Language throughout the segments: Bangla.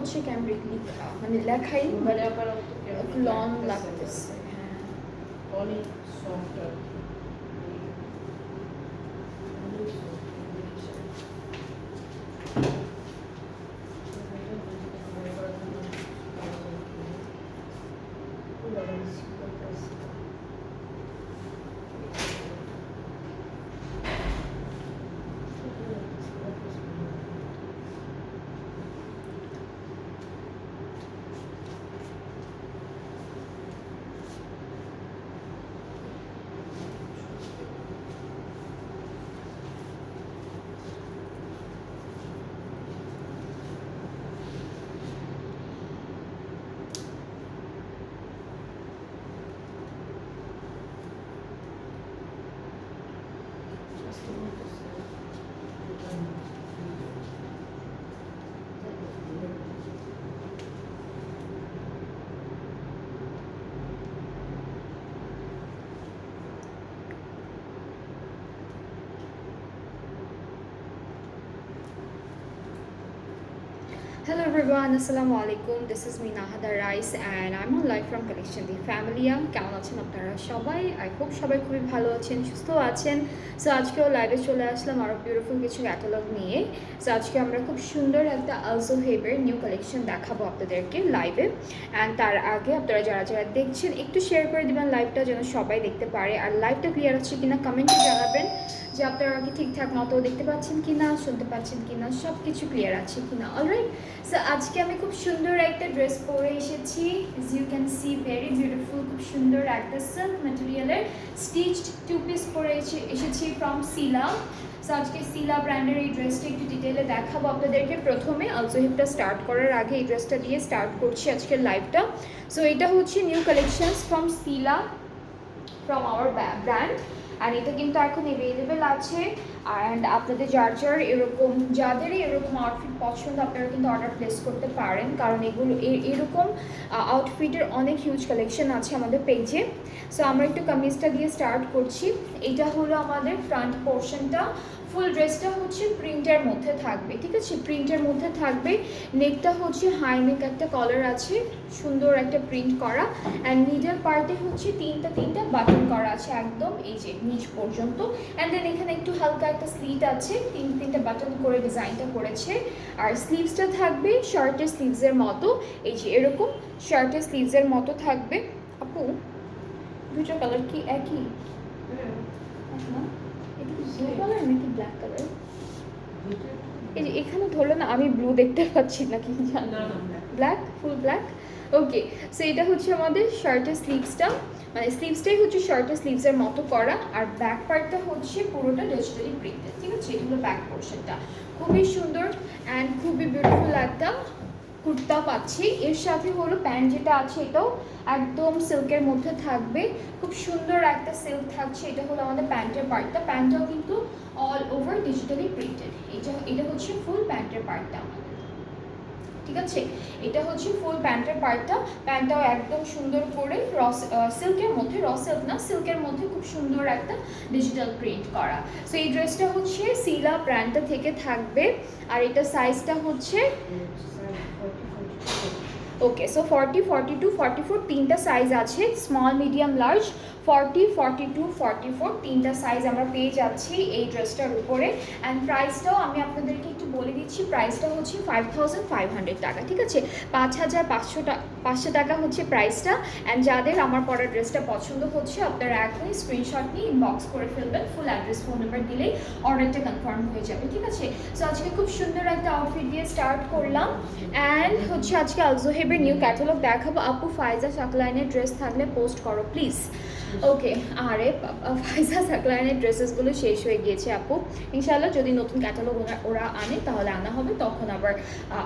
হচ্ছে ক্যামব্রিক লেখা, মানে লেখাই লং লাগতেছে। হ্যাঁ অনেক সফট আর কি। Hello everyone, Assalamu alaikum. This is me Nahada Rice and I'm on live from Collection the Family. কেমন আছেন আপনারা সবাই? I hope সবাই খুবই ভালো আছেন, সুস্থ আছেন। সো আজকেও লাইভে চলে আসলাম আরও বিউটিফুল কিছু ক্যাটালগ নিয়ে। সো আজকে আমরা খুব সুন্দর একটা আলজো হেবের নিউ কালেকশন দেখাবো আপনাদেরকে লাইভে। অ্যান্ড তার আগে আপনারা যারা যারা দেখছেন একটু শেয়ার করে দেবেন লাইভটা, যেন সবাই দেখতে পারে। আর লাইভটা ক্লিয়ার আছে কিনা কমেন্টে জানাবেন যে আপনারা কি ঠিকঠাক মতো দেখতে পাচ্ছেন কিনা, শুনতে পাচ্ছেন কিনা, সব কিছু ক্লিয়ার আছে কিনা। অলরাইট, সো আজকে আমি খুব সুন্দর একটা ড্রেস পরে এসেছি। As you can see very beautiful, খুব সুন্দর একটা সিল্ক ম্যাটেরিয়ালের স্টিচড টু পিস পরে এসেছি ফ্রম সিলা। সো আজকে সিলা ব্র্যান্ডের এই ড্রেসটা একটু ডিটেলে দেখাবো আপনাদেরকে। প্রথমে আলসো হিপটা স্টার্ট করার আগে এই ড্রেসটা দিয়ে স্টার্ট করছি আজকের লাইভটা। সো এটা হচ্ছে new collections from Sila, from our brand. আর এটা কিন্তু এখন অ্যাভেলেবেল আছে। অ্যান্ড আপনাদের যাদেরই এরকম আউটফিট পছন্দ আপনারা কিন্তু অর্ডার প্লেস করতে পারেন, কারণ এগুলো এরকম আউটফিটের অনেক হিউজ কালেকশন আছে আমাদের পেজে। সো আমরা একটু কামিজটা দিয়ে স্টার্ট করছি। এটা হলো আমাদের ফ্রন্ট পোর্শনটা। ফুল ড্রেসটা হচ্ছে প্রিন্টের মধ্যে থাকবে, ঠিক আছে, প্রিন্টের মধ্যে থাকবে। নেকটা হচ্ছে হাই নেক একটা কলার আছে, সুন্দর একটা প্রিন্ট করা। অ্যান্ড মিডল পার্টে হচ্ছে তিনটা বাটন করা আছে একদম এই যে নিচ পর্যন্ত। অ্যান্ড দেন এখানে একটু হালকা একটা স্লিট আছে, তিনটা বাটন করে ডিজাইনটা করেছে। আর স্লিভসটা থাকবে শার্টের স্লিভসের মতো, এই যে এরকম শার্টের স্লিভসের মতো থাকবে। আপু দুটো কালার কি একই? ব্লু কালার নাকি ব্ল্যাক কালার? এই যে এখানে ধরলে না, আমি ব্লু দেখতে পাচ্ছি না, কি জানি। Black, full black. Okay, so এটা হচ্ছে আমাদের শার্টের স্লিভসটা, মানে স্লিভসটাই হচ্ছে শার্টের স্লিভসের মতো করা। আর ব্যাক পার্টটা হচ্ছে পুরোটা ডিজিটালি প্রিন্টেড, ঠিক আছে। এটা হলো ব্যাক পোর্শনটা, খুবই সুন্দর অ্যান্ড খুবই বিউটিফুল একটা কুর্তা পাচ্ছি। এর সাথে হলো প্যান্ট যেটা আছে এটাও একদম সিল্কের মধ্যে থাকবে, খুব সুন্দর একটা সিল্ক থাকছে। এটা হলো আমাদের প্যান্টের পার্টটা, প্যান্টটাও কিন্তু অল ওভার ডিজিটালি প্রিন্টেড। এটা হচ্ছে ফুল প্যান্টের পার্টটা আমাদের, ঠিক আছে। এটা হচ্ছে ফুল প্যান্টের পার্টটা। প্যান্টটাও একদম সুন্দর করে সিল্কের মধ্যে, সিল্ক না, সিল্কের মধ্যে খুব সুন্দর একটা ডিজিটাল প্রিন্ট করা। সো এই ড্রেসটা হচ্ছে সিলা ব্র্যান্ডটা থেকে থাকবে। আর এটা সাইজটা হচ্ছে ওকে, সো 40, 42, 44 তিনটা সাইজ আছে, স্মল, মিডিয়াম, লার্জ। 40, 42, 44 তিনটা সাইজ আমরা পেয়ে যাচ্ছি এই ড্রেসটার উপরে। অ্যান্ড প্রাইসটাও আমি আপনাদেরকে একটু বলে দিচ্ছি, প্রাইসটা হচ্ছে 5500 টাকা, ঠিক আছে। 5500 টাকা হচ্ছে প্রাইসটা। অ্যান্ড যাদের আমার পরা ড্রেসটা পছন্দ হচ্ছে আপনারা এখনই স্ক্রিনশট নিয়ে ইনবক্স করে ফেলবেন, ফুল অ্যাড্রেস, ফোন নাম্বার দিলেই অর্ডারটা কনফার্ম হয়ে যাবে, ঠিক আছে। সো আজকে খুব সুন্দর একটা আউটফিট দিয়ে স্টার্ট করলাম। অ্যান্ড হচ্ছে আজকে আলজো হেবের নিউ ক্যাটালগ দেখাবো। আপু ফাইজা সাকলাইনের ড্রেস থাকলে পোস্ট করো প্লিজ। ওকে, আরে ফাইজা সাকলাইনের ড্রেসেসগুলো শেষ হয়ে গিয়েছে আপু। ইনশাআল্লাহ যদি নতুন ক্যাটালগ ওরা আনে তাহলে আনা হবে, তখন আবার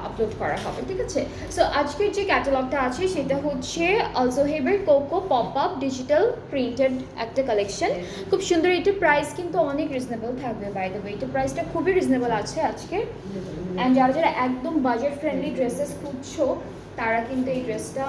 আপলোড করা হবে, ঠিক আছে। সো আজকের যে ক্যাটালগটা আছে সেটা হচ্ছে আলজো হেবের coco pop up digital printed একটা কালেকশন, খুব সুন্দর। এটার প্রাইস কিন্তু অনেক রিজনেবল থাকবে, বাই দ্য ওয়ে এটার প্রাইসটা খুবই রিজনেবল আছে আজকে। অ্যান্ড যারা যারা একদম বাজেট ফ্রেন্ডলি ড্রেসেস খুঁজছো তারা কিন্তু এই ড্রেসটা,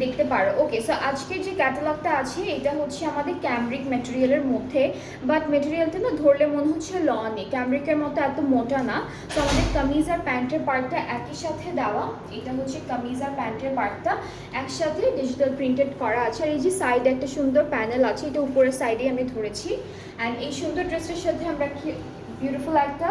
দেখতে পারো। ওকে, সো আজকের যে ক্যাটালগটা আছে এটা হচ্ছে আমাদের ক্যামব্রিক ম্যাটেরিয়ালের মধ্যে, বাট ম্যাটেরিয়ালটা না ধরলে মনে হচ্ছে লনই, ক্যামব্রিকের মতো এত মোটা না। তো আমাদের কামিজ আর প্যান্টের পার্টটা একই সাথে দেওয়া, এটা হচ্ছে কামিজ আর প্যান্টের পার্টটা একসাথে ডিজিটাল প্রিন্টেড করা আছে। আর এই যে সাইডে একটা সুন্দর প্যানেল আছে, এটা উপরের সাইডে আমি ধরেছি। অ্যান্ড এই সুন্দর ড্রেসের সাথে আমরা বিউটিফুল একটা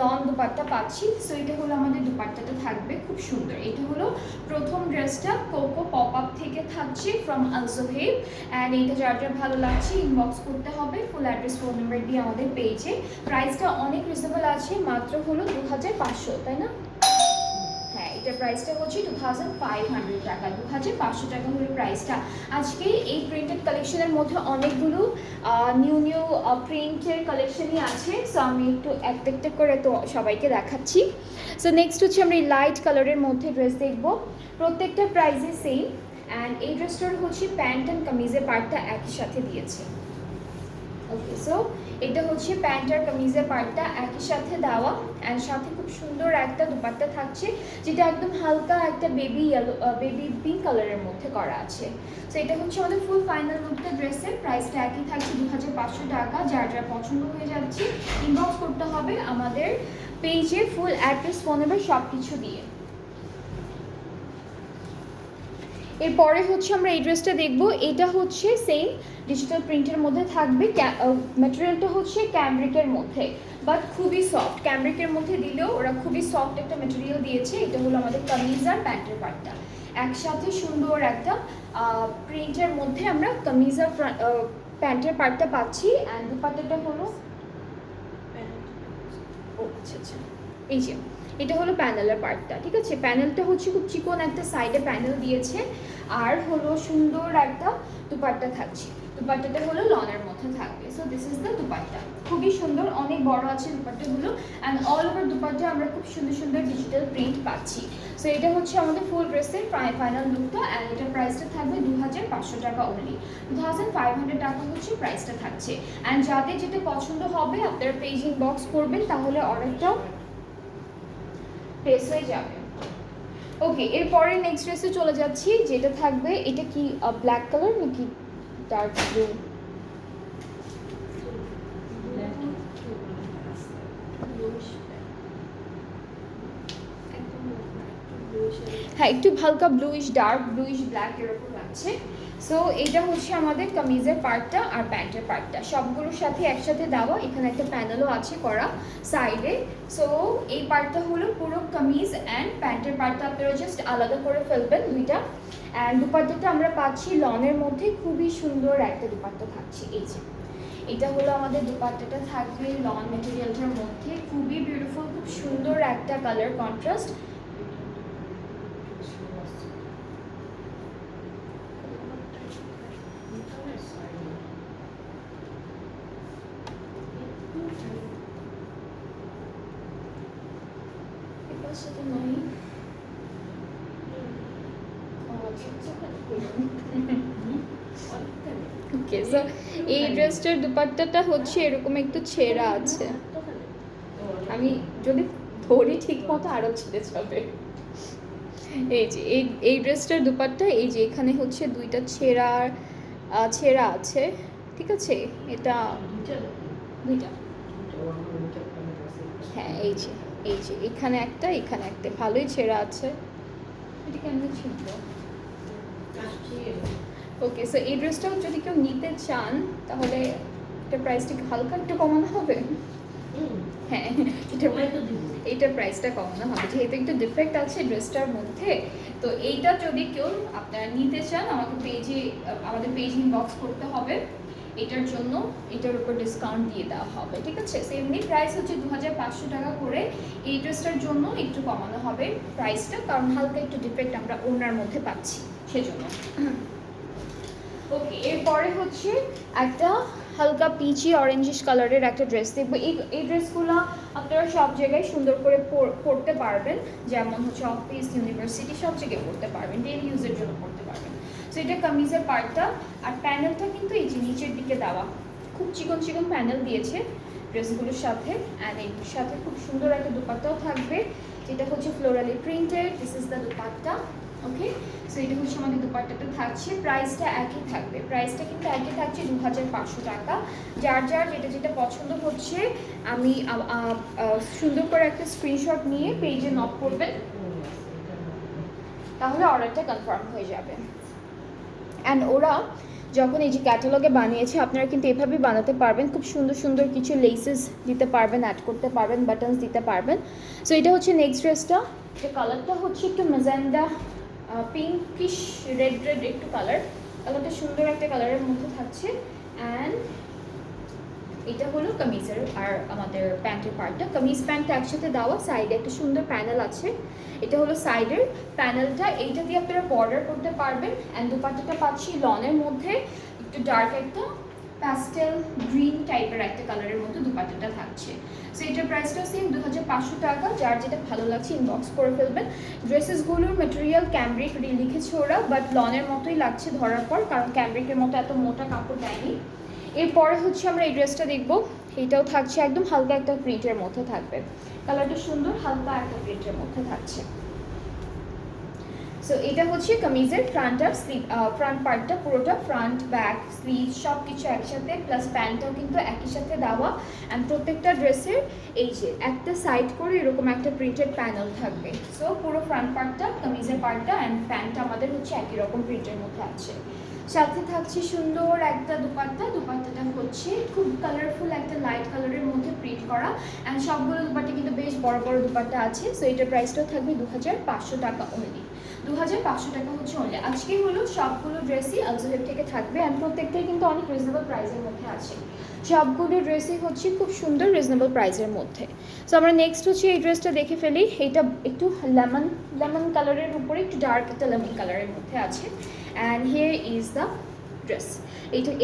লং দুপাট্টা পাচ্ছি। সো এটা হলো আমাদের দুপাট্টাটা থাকবে খুব সুন্দর। এটা হলো প্রথম ড্রেসটা, কোকো পপ আপ থেকে থাকছে ফ্রম আলজোহেব। অ্যান্ড এইটা যার যার ভালো লাগছে ইনবক্স করতে হবে, ফুল অ্যাড্রেস ফোন নাম্বার দিয়ে আমাদের পেজে। প্রাইসটা অনেক রিজনেবল আছে, মাত্র হলো 2500, তাই না? হ্যাঁ, এটার প্রাইসটা হচ্ছে 2500 টাকা, 2500 টাকা হলো প্রাইসটা। আজকে এই প্রিন্টেড কালেকশনের মধ্যে অনেকগুলো নিউ প্রিন্টের কালেকশনই আছে। সো আমি একটু একটা একটা করে তো সবাইকে দেখাচ্ছি। সো নেক্সট হচ্ছে আমরা এই লাইট কালারের মধ্যে ড্রেস দেখবো, প্রত্যেকটা প্রাইসে সেম। অ্যান্ড এই ড্রেসটার হচ্ছে প্যান্ট অ্যান্ড কামিজের পার্টটা একই সাথে দিয়েছে। ওকে, সো এটা হচ্ছে প্যান্ট আর কামিজের পার্টটা একই সাথে দেওয়া। অ্যান্ড সাথে খুব সুন্দর একটা দুপাট্টা থাকছে, যেটা একদম হালকা একটা বেবি পিঙ্ক কালারের মধ্যে করা আছে। সো এটা হচ্ছে আমাদের ফুল ফাইনাল লুকটা ড্রেসের। প্রাইসটা একই থাকছে 2500 টাকা। যার যার পছন্দ হয়ে যাচ্ছে ইনবক্স করতে হবে আমাদের পেজে, ফুল অ্যাড্রেস ফোন নাম্বার সব কিছু দিয়ে। এরপরে হচ্ছে আমরা এই ড্রেসটা দেখবো, এটা হচ্ছে সেম ডিজিটাল প্রিন্টের মধ্যে থাকবে। ম্যাটেরিয়ালটা হচ্ছে ক্যামব্রিকের মধ্যে, বাট খুবই সফট। ক্যামব্রিকের মধ্যে দিলেও ওরা খুবই সফট একটা ম্যাটেরিয়াল দিয়েছে। এটা হলো আমাদের কামিজ আর প্যান্টের পার্টটা একসাথে সুন্দর একটা প্রিন্টের মধ্যে আমরা কামিজ আর প্যান্টের পার্টটা পাচ্ছি। অ্যান্ড দুপাট্টাটা হলো আচ্ছা, এই যে এটা হলো প্যানেলের পার্টটা, ঠিক আছে? প্যানেলটা হচ্ছে খুব চিকন একটা সাইডে প্যানেল দিয়েছে, আর হলো সুন্দর একটা দুপাট্টা থাকছে। দুপাট্টাটা হলো লনের মধ্যে থাকবে। So this is the dupatta, খুবই সুন্দর, অনেক বড় আছে দুপাট্টাগুলো। অ্যান্ড অল ওভার দুপাট্টা আমরা খুব সুন্দর সুন্দর ডিজিটাল প্রিন্ট পাচ্ছি। সো এটা হচ্ছে আমাদের ফুল ড্রেসের ফাইনাল লুকটা। অ্যান্ড এটার প্রাইসটা থাকবে 2500 টাকা অনলি, 2500 টাকা হচ্ছে প্রাইসটা থাকছে। অ্যান্ড যাদের যেটা পছন্দ হবে আপনারা পেজ ইনবক্স করবেন, তাহলে অর্ডারটাও প্লেস হয়ে যাবে। ওকে, এরপরে নেক্সট ড্রেসে চলে যাচ্ছি, যেটা থাকবে এটা কি ব্ল্যাক কালার নাকি ডার্ক ব্লু? হ্যাঁ, একটু হালকা ব্লুইশ, ডার্ক ব্লুইশ ব্ল্যাক এরকম লাগছে। সো এটা হচ্ছে আমাদের কামিজের পার্টটা আর প্যান্টের পার্টটা সবগুলোর সাথে একসাথে দেওয়া। এখানে একটা প্যানেলও আছে করা সাইডে। সো এই পার্টটা হলো পুরো কামিজ অ্যান্ড প্যান্টের পার্টটা আপনারা জাস্ট আলাদা করে ফেলবেন দুইটা। অ্যান্ড দুপাট্টাটা আমরা পাচ্ছি লনের মধ্যে, খুবই সুন্দর একটা দুপাট্টা থাকছে। এই যে এটা হলো আমাদের দুপাট্টাটা থাকবে লন ম্যাটেরিয়ালটার মধ্যে, খুবই বিউটিফুল, খুব সুন্দর একটা কালার কন্ট্রাস্ট। ওকে, সো এই ড্রেসটার দুপাট্টাটা হচ্ছে এরকম একটু ছেঁড়া আছে। আমি যদি ধরি ঠিক মতো আরও ছিঁড়ে যাবে। এই যে এই ড্রেসটার দুপাট্টা, এই যে এখানে হচ্ছে দুইটা ছেঁড়া আছে, ঠিক আছে? এটা দুইটা, হ্যাঁ এই যে এখানে একটা ভালোই ছেঁড়া আছে। এটা কেমন ছিল? ওকে, সো এই ড্রেসটাও যদি কেউ নিতে চান তাহলে এটা প্রাইসটা হালকা একটু কমানো হবে। হ্যাঁ, এইটার প্রাইসটা কমানো হবে, যেহেতু একটু ডিফেক্ট আছে ড্রেসটার মধ্যে। তো এইটা যদি কেউ আপনারা নিতে চান আমাদের পেজে ইনবক্স করতে হবে। এটার জন্য এটার উপর ডিসকাউন্ট দিয়ে দেওয়া হবে, ঠিক আছে? সো এমনি প্রাইস হচ্ছে 2500 টাকা করে। এই ড্রেসটার জন্য একটু কমানো হবে প্রাইসটা, কারণ হালকা একটু ডিফেক্ট আমরা ওনার মধ্যে পাচ্ছি সেজন্য। ওকে, এরপরে হচ্ছে একটা হালকা পিচি অরেঞ্জিশ কালারের একটা ড্রেস দেখবো। এই ড্রেসগুলো আপনারা সব জায়গায় সুন্দর করে পরতে পারবেন, যেমন হচ্ছে অফিস, ইউনিভার্সিটি সব জায়গায় পরতে পারবেন, ডেইলি ইউজের জন্য পরতে পারবেন। সো এটা কামিজের পার্টটা, আর প্যানেলটা কিন্তু এই যে নিচের দিকে দেওয়া, খুব চিকন চিকন প্যানেল দিয়েছে ড্রেসগুলোর সাথে। অ্যান্ড এর সাথে খুব সুন্দর একটা দুপাট্টাও থাকবে, যেটা হচ্ছে florally printed. This is the dupatta. Okay, so এটা হচ্ছে আমাদের দুপাট্টাটা থাকছে, প্রাইসটা একই থাকবে, প্রাইসটা কিন্তু একই থাকছে 2500 টাকা। যার যার যেটা যেটা পছন্দ হচ্ছে আমি সুন্দর করে একটা স্ক্রিনশট নিয়ে পেজে নক করবেন, তাহলে অর্ডারটা কনফার্ম হয়ে যাবে। অ্যান্ড ওরা যখন এই যে ক্যাটালগে বানিয়েছে আপনারা কিন্তু এভাবেই বানাতে পারবেন, খুব সুন্দর সুন্দর কিছু লেসেস দিতে পারবেন, অ্যাড করতে পারবেন, বাটনস দিতে পারবেন। সো এটা হচ্ছে নেক্সট ড্রেসটা, যে কালারটা হচ্ছে একটু ম্যাজেন্ডা পিঙ্কিশ রেড রেড একটু কালারটা সুন্দর একটা কালারের মধ্যে থাকছে। অ্যান্ড এটা হলো কামিজের আর আমাদের প্যান্টের পার্টটা, কামিজ প্যান্টটা একসাথে দেওয়া, সাইডে একটা সুন্দর প্যানেল আছে, এটা হলো সাইডের প্যানেলটা, এইটা দিয়ে আপনারা বর্ডার করতে পারবেন। অ্যান্ড দুপাট্টাটা পাচ্ছি লনের মধ্যে একটু ডার্ক একটা প্যাস্টেল গ্রিন টাইপের একটা কালারের মধ্যে দুপাট্টাটা থাকছে। সো এটার প্রাইসটাও সেম 2500 টাকা। যার যেটা ভালো লাগছে ইনবক্স করে ফেলবেন। ড্রেসেসগুলোর মেটেরিয়াল ক্যামব্রিক লিখেছে ওরা, বাট লনের মতোই লাগছে ধরার পর, কারণ ক্যামব্রিকের মতো এত মোটা কাপড় দেয়নি। এরপরে হচ্ছে আমরা এই ড্রেসটা দেখব, এটাও থাকছে একদম হালকা একটা প্রিন্টের মধ্যে থাকবে, কালারটা সুন্দর হালকা একটা প্রিন্টের মধ্যে থাকছে। সো এটা হচ্ছে কামিজের ফ্রন্ট আর স্লিভ, ফ্রন্ট পার্টটা পুরোটা, ফ্রন্ট ব্যাক স্লিভ সব কিছু একসাথে, প্লাস প্যান্টটাও কিন্তু একই সাথে দেওয়া। অ্যান্ড প্রত্যেকটা ড্রেসের এই যে একটা সাইড করে এরকম একটা প্রিন্টেড প্যানেল থাকবে। সো পুরো ফ্রন্ট পার্টটা কামিজের পার্টটা, অ্যান্ড প্যান্টটা আমাদের হচ্ছে একই রকম প্রিন্টের মধ্যে আছে। সাথে থাকছে সুন্দর একটা দুপাট্টাটা হচ্ছে খুব কালারফুল একটা লাইট কালারের মধ্যে প্রিন্ট করা। অ্যান্ড সবগুলো দুপাট্টা কিন্তু বেশ বড় বড় দুপাট্টা আছে। সো এটার প্রাইসটাও থাকবে 2500 টাকা অনলি, 2500 টাকা হচ্ছে অনলি। আজকে হলো সবগুলো ড্রেসই আলজোহেব থেকে থাকবে, অ্যান্ড প্রত্যেকটাই কিন্তু অনেক রিজনেবল প্রাইসের মধ্যে আছে, সবগুলো ড্রেসই হচ্ছে খুব সুন্দর রিজনেবল প্রাইসের মধ্যে। সো আমরা নেক্সট হচ্ছে এই ড্রেসটা দেখে ফেলি, এটা একটু লেমন কালারের উপরে একটু ডার্ক একটা লেমন কালারের মধ্যে আছে। And here is the dress.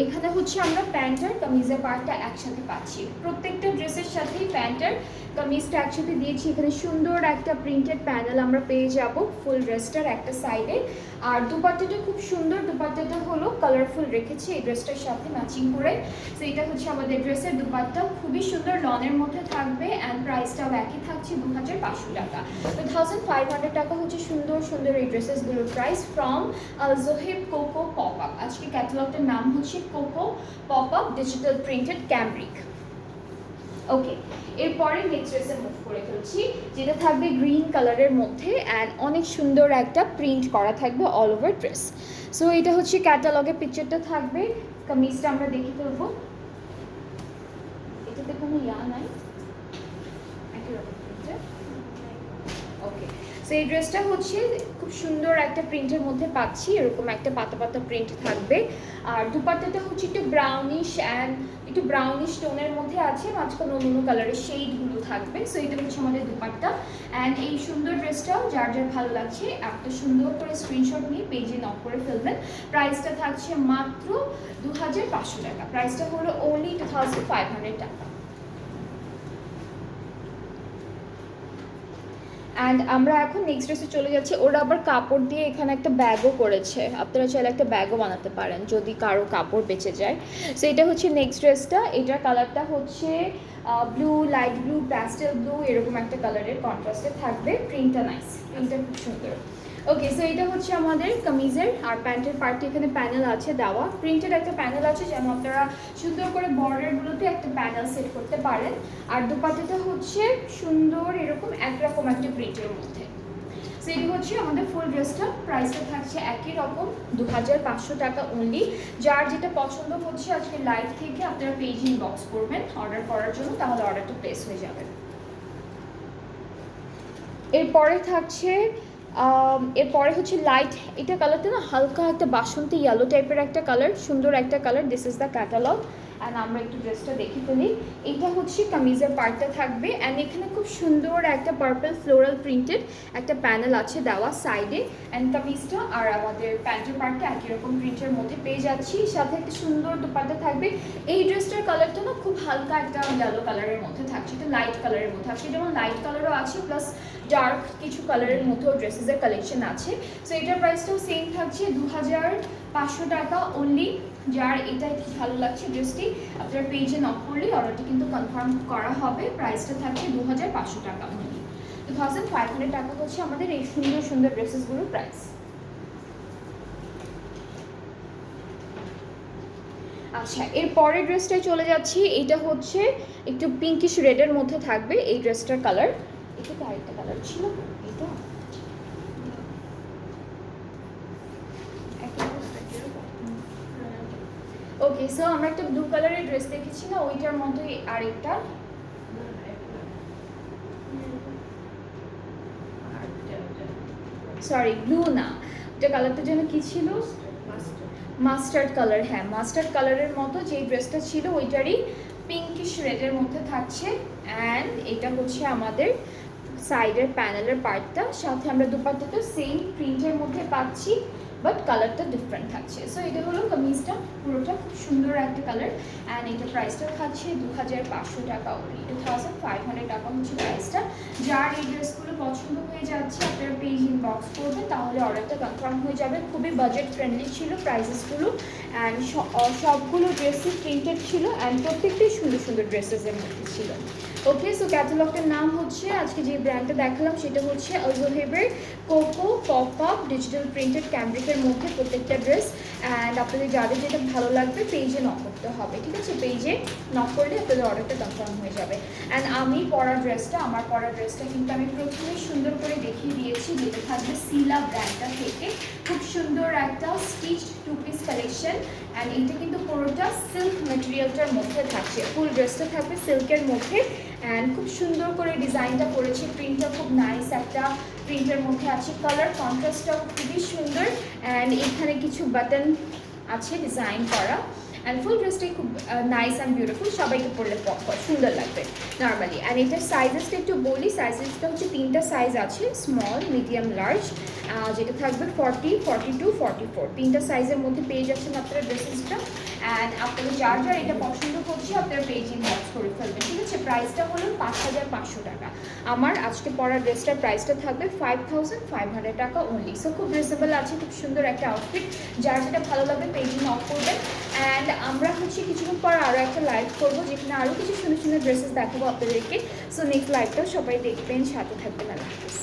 এখানে হচ্ছে আমরা প্যান্ট আর কামিজের পার্টটা একসাথে পাচ্ছি, প্রত্যেকটা ড্রেসের সাথেই প্যান্ট আর কামিজটা একসাথে দিয়েছি। এখানে সুন্দর একটা প্রিন্টেড প্যানেল আমরা পেয়ে যাব ফুল ড্রেসটার একটা সাইডে। আর দুপাট্টাটা খুব সুন্দর, দুপাট্টাটা হলো কালারফুল রেখেছি এই ড্রেসটার সাথে ম্যাচিং করে। সো এটা হচ্ছে আমাদের ড্রেসের দুপাট্টা, খুবই সুন্দর লনের মধ্যে থাকবে। অ্যান্ড প্রাইসটাও একই থাকছে 2500 টাকা। 2500 টাকা হচ্ছে সুন্দর সুন্দর এই ড্রেসেসগুলোর price from Alzohaib coco pop up. আজকে ক্যাটালগটার নাম হচ্ছে coco pop up digital printed cambric. Okay, এরপরে নেক্সট ড্রেসে মুভ করে ফেলছি, যেটা থাকবে গ্রিন কালারের মধ্যে, অ্যান্ড অনেক সুন্দর একটা প্রিন্ট করা থাকবে অল ওভার ড্রেস। সো এটা হচ্ছে ক্যাটালগের পিকচারটা থাকবে, কামিজটা আমরা দেখে ফেলবো, এটাতে কোনো নাই একই রকম প্রিন্টার। ওকে, সো এই ড্রেসটা হচ্ছে খুব সুন্দর একটা প্রিন্টের মধ্যে পাচ্ছি, এরকম একটা পাতা পাতা প্রিন্ট থাকবে। আর দুপাট্টাটা হচ্ছে একটু ব্রাউনিশ অ্যান্ড একটু ব্রাউনিশ টোনের মধ্যে আছে, মাঝখানে অন্য কালারের শেডগুলো থাকবে। সো এটা হচ্ছে আমাদের দুপাট্টা। অ্যান্ড এই সুন্দর ড্রেসটাও যার যার ভালো লাগছে একটা সুন্দর করে স্ক্রিনশট নিয়ে পেজে নক করে ফেলবেন। প্রাইসটা থাকছে মাত্র 2500 টাকা, প্রাইসটা হলো অনলি 2500 টাকা। অ্যান্ড আমরা এখন নেক্সট ড্রেসে চলে যাচ্ছি, ওরা আবার কাপড় দিয়ে এখানে একটা ব্যাগও করেছে, আপনারা চাইলে একটা ব্যাগও বানাতে পারেন যদি কারো কাপড় বেঁচে যায়। সো এটা হচ্ছে নেক্সট ড্রেসটা, এটার কালারটা হচ্ছে blue, light blue, pastel blue এরকম একটা কালারের কন্ট্রাস্টে থাকবে। প্রিন্টটা নাইস, প্রিন্টটা খুব সুন্দর। ওকে, সো এটা হচ্ছে আমাদের কামিজের আর প্যান্টের পার্টে, এখানে প্যানেল আছে দেওয়া, প্রিন্টেড একটা প্যানেল আছে যেন আপনারা সুন্দর করে বর্ডারগুলোতে একটা প্যানেল সেট করতে পারেন। আর দুপাট্টাটা হচ্ছে সুন্দর এরকম একরকম একটা প্রিন্টের মধ্যে। সো এই হচ্ছে আমাদের ফুল ড্রেসটা, প্রাইসটা থাকছে একই রকম 2500 টাকা অনলি। যার যেটা পছন্দ হচ্ছে আজকে লাইভ থেকে আপনারা পেজ ইনবক্স করবেন অর্ডার করার জন্য, তাহলে অর্ডারটা প্লেস হয়ে যাবে। এরপরে থাকছে এরপরে হচ্ছে লাইট, এটা কালারটা না হালকা একটা বাসন্তী ইয়েলো টাইপের একটা কালার, সুন্দর একটা colour. This is the catalogue. And আমরা একটু ড্রেসটা দেখে ফেলি, এটা হচ্ছে কামিজের পার্টটা থাকবে। অ্যান্ড এখানে খুব সুন্দর একটা পার্পল ফ্লোরাল প্রিন্টেড একটা প্যানেল আছে দেওয়া সাইডে। অ্যান্ড কামিজটা আর আমাদের প্যান্টের পার্টটা একই রকম প্রিন্টের মধ্যে পেয়ে যাচ্ছি, সাথে একটা সুন্দর দুপাট্টা থাকবে। এই ড্রেসটার কালারটা না খুব হালকা একটা ইয়েলো কালারের মধ্যে থাকছে, এটা লাইট কালারের মধ্যে থাকছে, যেমন লাইট কালারও আছে প্লাস ডার্ক কিছু কালারের মধ্যেও ড্রেসেসের কালেকশন আছে। সো এটার প্রাইসটাও সেম থাকছে 2500 টাকা অনলি। যার এটাই ভালো লাগছে ড্রেসটি আপনার পেজে নক করলে অর্ডারটি কিন্তু কনফার্ম করা হবে। প্রাইসটা থাকছে 2500 টাকা অনলি। 2500 টাকা হচ্ছে আমাদের এই সুন্দর সুন্দর ড্রেসেসগুলোর প্রাইস। আচ্ছা, এর পরের ড্রেসটায় চলে যাচ্ছি। এটা হচ্ছে একটু পিঙ্কিশ রেডের মধ্যে থাকবে এই ড্রেসটার কালার। এটা কি আরেকটা কালার ছিল? এটা ওকে, সো আমরা একটা ব্লু কালারের ড্রেস দেখেছি না, ওইটার মতোই আরেকটা। সরি, ব্লু না, এটা কালারটা যেন কি ছিল? Mustard colour. হ্যাঁ, মাস্টার্ড কালারের মতো যেই ড্রেসটা ছিল ওইটারই পিঙ্কিশ রেডের মধ্যে থাকছে। অ্যান্ড এটা হচ্ছে আমাদের সাইডের প্যানেলের পার্টটা, সাথে আমরা দুপাট্টাটা সেম প্রিন্টের মধ্যে পাচ্ছি, বাট কালারটা ডিফারেন্ট থাকছে। সো এটা হলো কামিজটা, পুরোটা খুব সুন্দর একটা কালার। অ্যান্ড এটা প্রাইসটা থাকছে 2500 টাকা, ওনলি 2500 টাকা হচ্ছে প্রাইসটা। যার এই ড্রেসগুলো পছন্দ হয়ে যাচ্ছে আপনারা পেজ ইনবক্স করবেন, তাহলে অর্ডারটা কনফার্ম হয়ে যাবে। খুবই বাজেট ফ্রেন্ডলি ছিল প্রাইসেসগুলো, অ্যান্ড সবগুলো ড্রেসই প্রিন্টেড ছিল, অ্যান্ড প্রত্যেকটাই সুন্দর সুন্দর ড্রেসেসের মধ্যে ছিল। ওকে, সো ক্যাটালগটার নাম হচ্ছে, আজকে যে ব্র্যান্ডটা দেখালাম সেটা হচ্ছে আলজোহেবের coco pop up digital printed ক্যামব্রিকের মধ্যে প্রত্যেকটা ড্রেস। অ্যান্ড আপনাদের যাদের যেটা ভালো লাগবে পেজে নক করতে হবে, ঠিক আছে? পেজে নক করলে আপনাদের অর্ডারটা কনফার্ম হয়ে যাবে। অ্যান্ড আমার পরা ড্রেসটা কিন্তু আমি প্রথমে সুন্দর করে দেখিয়ে দিয়েছি, যেটা থাকবে সিলা ব্র্যান্ডটা থেকে। খুব সুন্দর একটা stitched two piece collection, and এইটা কিন্তু পুরোটা সিল্ক ম্যাটেরিয়ালটার মধ্যে থাকছে। ফুল ড্রেসটা থাকবে সিল্কের মধ্যে, অ্যান্ড খুব সুন্দর করে ডিজাইনটা করেছে। প্রিন্টটা খুব নাইস একটা প্রিন্টের মধ্যে আছে, কালার কন্ট্রাস্টটাও খুবই সুন্দর। অ্যান্ড এখানে কিছু বাটন আছে ডিজাইন করা, অ্যান্ড ফুল ড্রেসটাই খুব নাইস অ্যান্ড বিউটিফুল, সবাইকে পরলে সুন্দর লাগবে নর্মালি। অ্যান্ড এটার সাইজেসটা একটু বলি, সাইজেসটা হচ্ছে 3টা সাইজ আছে, স্মল, মিডিয়াম, লার্জ, যেটা থাকবে 40, 42, 44, 3টা সাইজের মধ্যে পেয়ে যাচ্ছেন আপনারা ড্রেসেসটা। অ্যান্ড আপনাদের যার যার এটা পছন্দ হচ্ছে আপনারা পেজ ইনবক্স করে ফেলবেন, ঠিক আছে? প্রাইসটা হলো 5500 টাকা। আমার আজকে পরা ড্রেসটার প্রাইসটা থাকবে 5500 টাকা অনলি। সো খুব রিজনেবল আছে, খুব সুন্দর একটা আউটফিট, যার যেটা ভালো লাগবে পেজে নক করবেন। অ্যান্ড আমরা হচ্ছে কিছুক্ষণ পর আরও একটা লাইভ করবো, যেখানে আরও কিছু সুন্দর সুন্দর ড্রেসেস দেখাবো আপনাদেরকে। সো নেক্সট লাইভটাও সবাই দেখবেন, সাথে থাকবেন। আল্লাহ হাফিজ।